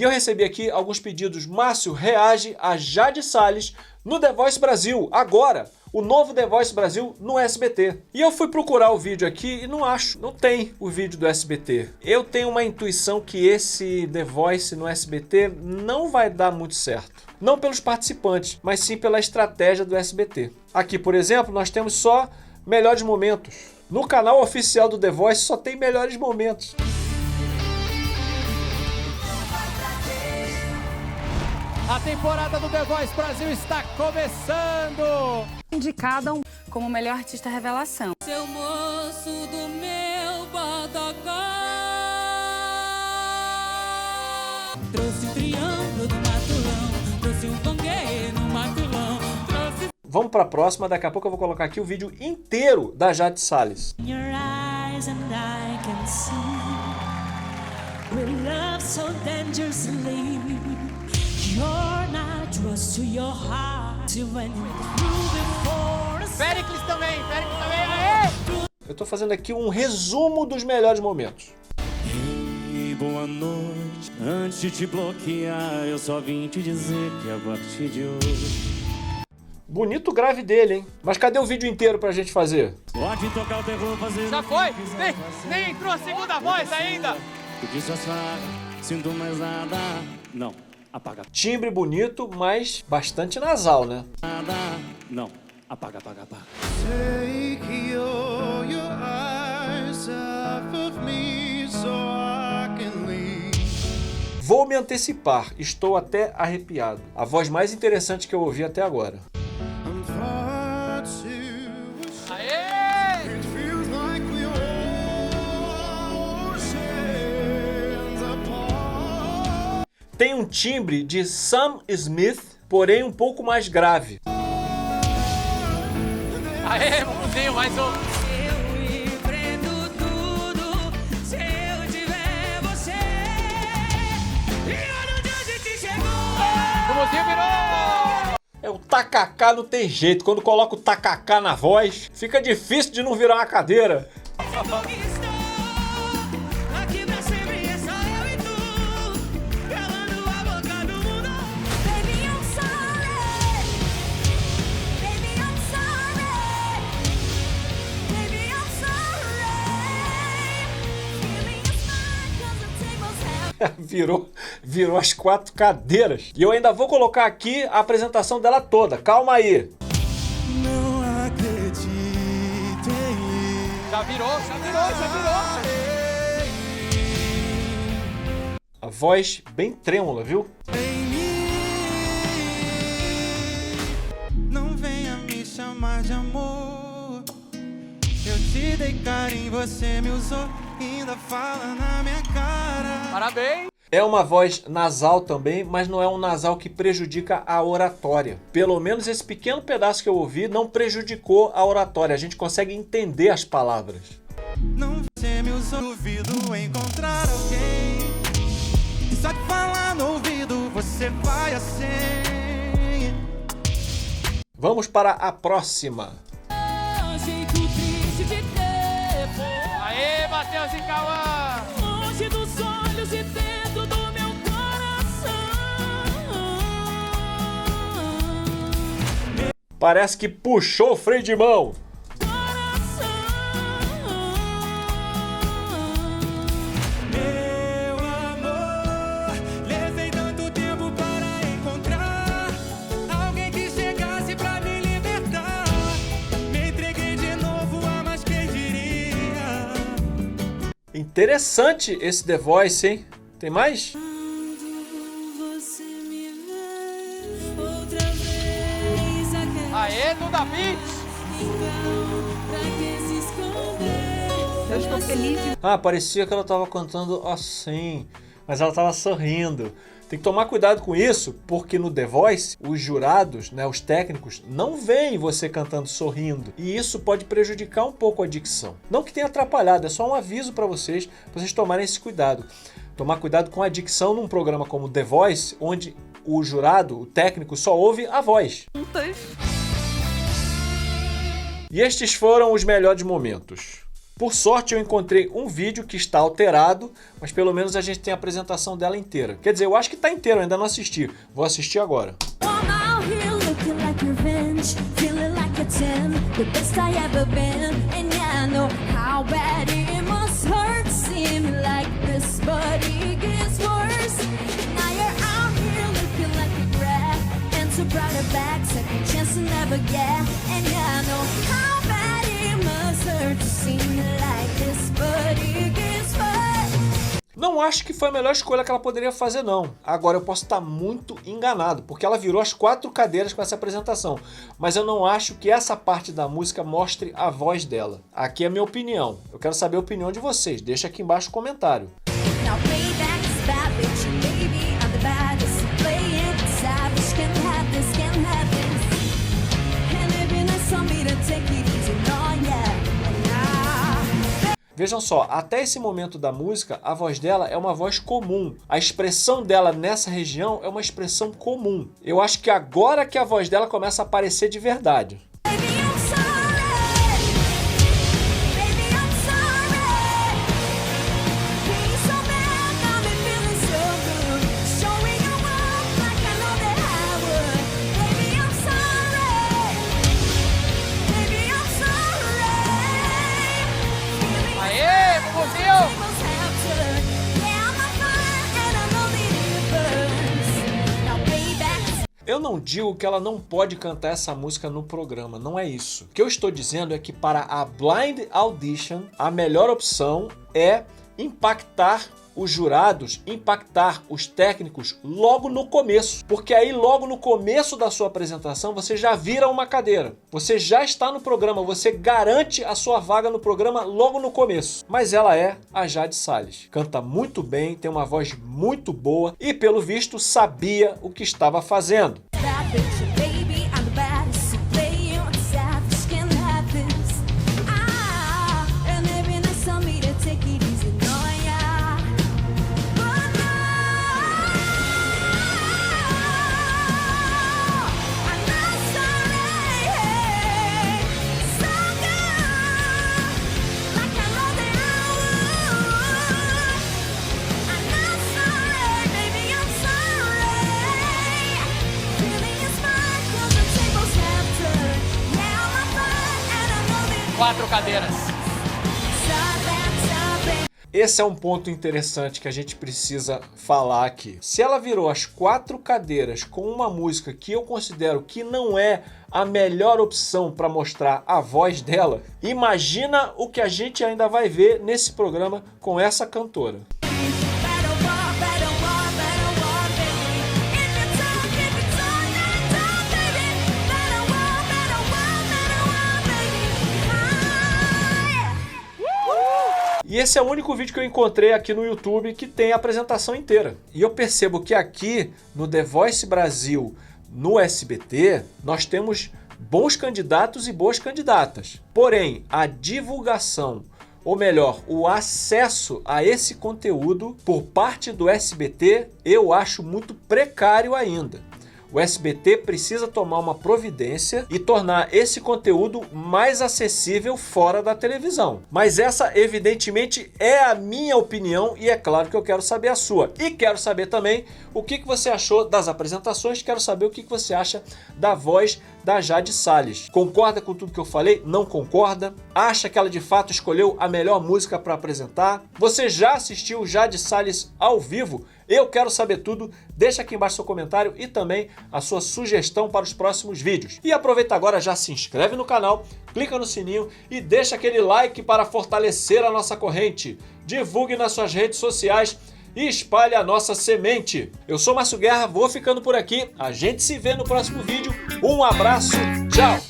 E eu recebi aqui alguns pedidos. Márcio, reage a Jade Salles no The Voice Brasil, agora! O novo The Voice Brasil no SBT. E eu fui procurar o vídeo aqui e não acho, não tem o vídeo do SBT. Eu tenho uma intuição que esse The Voice no SBT não vai dar muito certo. Não pelos participantes, mas sim pela estratégia do SBT. Aqui, por exemplo, nós temos só melhores momentos. No canal oficial do The Voice só tem melhores momentos. A temporada do The Voice Brasil está começando! Indicada como melhor artista revelação. Seu moço do meu bodocó. Trouxe um triângulo do matulão, trouxe um banguê no matulão, trouxe... Vamos para a próxima, daqui a pouco eu vou colocar aqui o vídeo inteiro da Jade Salles. In your eyes and I can see we love so dangerously. You're not trust to your heart when you prove it for us. Féricles também, aê! Eu tô fazendo aqui um resumo dos melhores momentos. Ei, boa noite. Antes de te bloquear, eu só vim te dizer que a partir de hoje... Bonito grave dele, hein? Mas cadê o vídeo inteiro pra gente fazer? Pode tocar o terror, fazer... Já foi? Nem entrou a segunda voz ainda! Pedir suas fagas, sinto mais nada. Não, apaga. Timbre bonito, mas bastante nasal, né? Nada. Não, apaga. Take your eyes off of me so I can leave. Vou me antecipar, estou até arrepiado. A voz mais interessante que eu ouvi até agora. I'm far too Aê! It feels like we're oceans apart. Tem um timbre de Sam Smith, porém um pouco mais grave. Aê, Mumuzinho, mais um! Eu empreendo tudo se eu tiver você. E olha onde a gente chegou. Mumuzinho virou! É o tacacá, não tem jeito. Quando coloca o tacacá na voz, fica difícil de não virar uma cadeira. Aqui pra sempre é só eu e tu, calando a boca do mundo. Baby, I'm sorry. Baby, I'm sorry. Baby, I'm sorry. Feeling is fine 'cause the tables have... Virou as 4 cadeiras. E eu ainda vou colocar aqui a apresentação dela toda. Calma aí. Não acredito em Já virou! A voz bem trêmula, viu? Não venha me chamar de amor. Eu te dei carinho, você me usou, ainda fala na minha cara. Parabéns! É uma voz nasal também, mas não é um nasal que prejudica a oratória. Pelo menos esse pequeno pedaço que eu ouvi não prejudicou a oratória. A gente consegue entender as palavras. Não você me usou, duvido encontrar alguém. Só te falar no ouvido, você vai assim. Vamos para a próxima. Jeito triste de ter. Aê, Matheus e Cauã! Longe dos olhos e dentro do meu coração. Parece que puxou o freio de mão. Meu amor, levei tanto tempo para encontrar alguém que chegasse pra me libertar. Me entreguei de novo, a mais quem diria. Interessante esse The Voice, hein? Tem mais? Você me vê outra vez aquela Aê, Duda Beats! pra que se esconder? Eu estou feliz de... Ah, parecia que ela estava cantando assim, mas ela estava sorrindo. Tem que tomar cuidado com isso, porque no The Voice, os jurados, né, os técnicos, não veem você cantando sorrindo. E isso pode prejudicar um pouco a dicção. Não que tenha atrapalhado, é só um aviso para vocês tomarem esse cuidado. Tomar cuidado com a dicção num programa como The Voice, onde o jurado, o técnico, só ouve a voz. E estes foram os melhores momentos. Por sorte eu encontrei um vídeo que está alterado, mas pelo menos a gente tem a apresentação dela inteira. Quer dizer, eu acho que está inteiro, eu ainda não assisti. Vou assistir agora. I'm out here looking like revenge, feeling like a 10, the best I ever been. And yeah, I know how bad it must hurt, seem like this, but it gets worse. Now you're out here looking like a brat, and so proud of back, second chance to never get. And yeah, I know how bad it must hurt to seem like this, but it gets worse. Não acho que foi a melhor escolha que ela poderia fazer, não. Agora, eu posso estar muito enganado, porque ela virou as 4 cadeiras com essa apresentação. Mas eu não acho que essa parte da música mostre a voz dela. Aqui é a minha opinião. Eu quero saber a opinião de vocês. Deixa aqui embaixo o comentário. Now playback's bad, bitch, and baby, I'm the baddest. Playing savage, can't have this, can't have this. And it'd be nice for me to take it easy, no, yeah, nah. Vejam só, até esse momento da música, a voz dela é uma voz comum. A expressão dela nessa região é uma expressão comum. Eu acho que agora que a voz dela começa a aparecer de verdade. Baby, I'm sorry. Baby, I'm sorry. Being so bad, got me feeling so good. Showing you up like I know that I would. Baby, I'm sorry. Baby, I'm sorry. Aê, Bubuzinho! Eu não digo que ela não pode cantar essa música no programa, não é isso. O que eu estou dizendo é que para a Blind Audition, a melhor opção é impactar os jurados, impactar os técnicos logo no começo. Porque aí logo no começo da sua apresentação você já vira uma cadeira. Você já está no programa, você garante a sua vaga no programa logo no começo. Mas ela é a Jade Salles. Canta muito bem, tem uma voz muito boa e pelo visto sabia o que estava fazendo. Quatro cadeiras. Esse é um ponto interessante que a gente precisa falar aqui. Se ela virou as 4 cadeiras com uma música que eu considero que não é a melhor opção para mostrar a voz dela, imagina o que a gente ainda vai ver nesse programa com essa cantora. E esse é o único vídeo que eu encontrei aqui no YouTube que tem a apresentação inteira. E eu percebo que aqui no The Voice Brasil, no SBT, nós temos bons candidatos e boas candidatas. Porém, a divulgação, ou melhor, o acesso a esse conteúdo por parte do SBT, eu acho muito precário ainda. O SBT precisa tomar uma providência e tornar esse conteúdo mais acessível fora da televisão. Mas essa, evidentemente, é a minha opinião e é claro que eu quero saber a sua. E quero saber também o que você achou das apresentações, quero saber o que você acha da voz da Jade Salles. Concorda com tudo que eu falei? Não concorda? Acha que ela de fato escolheu a melhor música para apresentar? Você já assistiu Jade Salles ao vivo? Eu quero saber tudo, deixa aqui embaixo seu comentário e também a sua sugestão para os próximos vídeos. E aproveita agora, já se inscreve no canal, clica no sininho e deixa aquele like para fortalecer a nossa corrente. Divulgue nas suas redes sociais e espalhe a nossa semente. Eu sou Márcio Guerra, vou ficando por aqui, a gente se vê no próximo vídeo. Um abraço, tchau!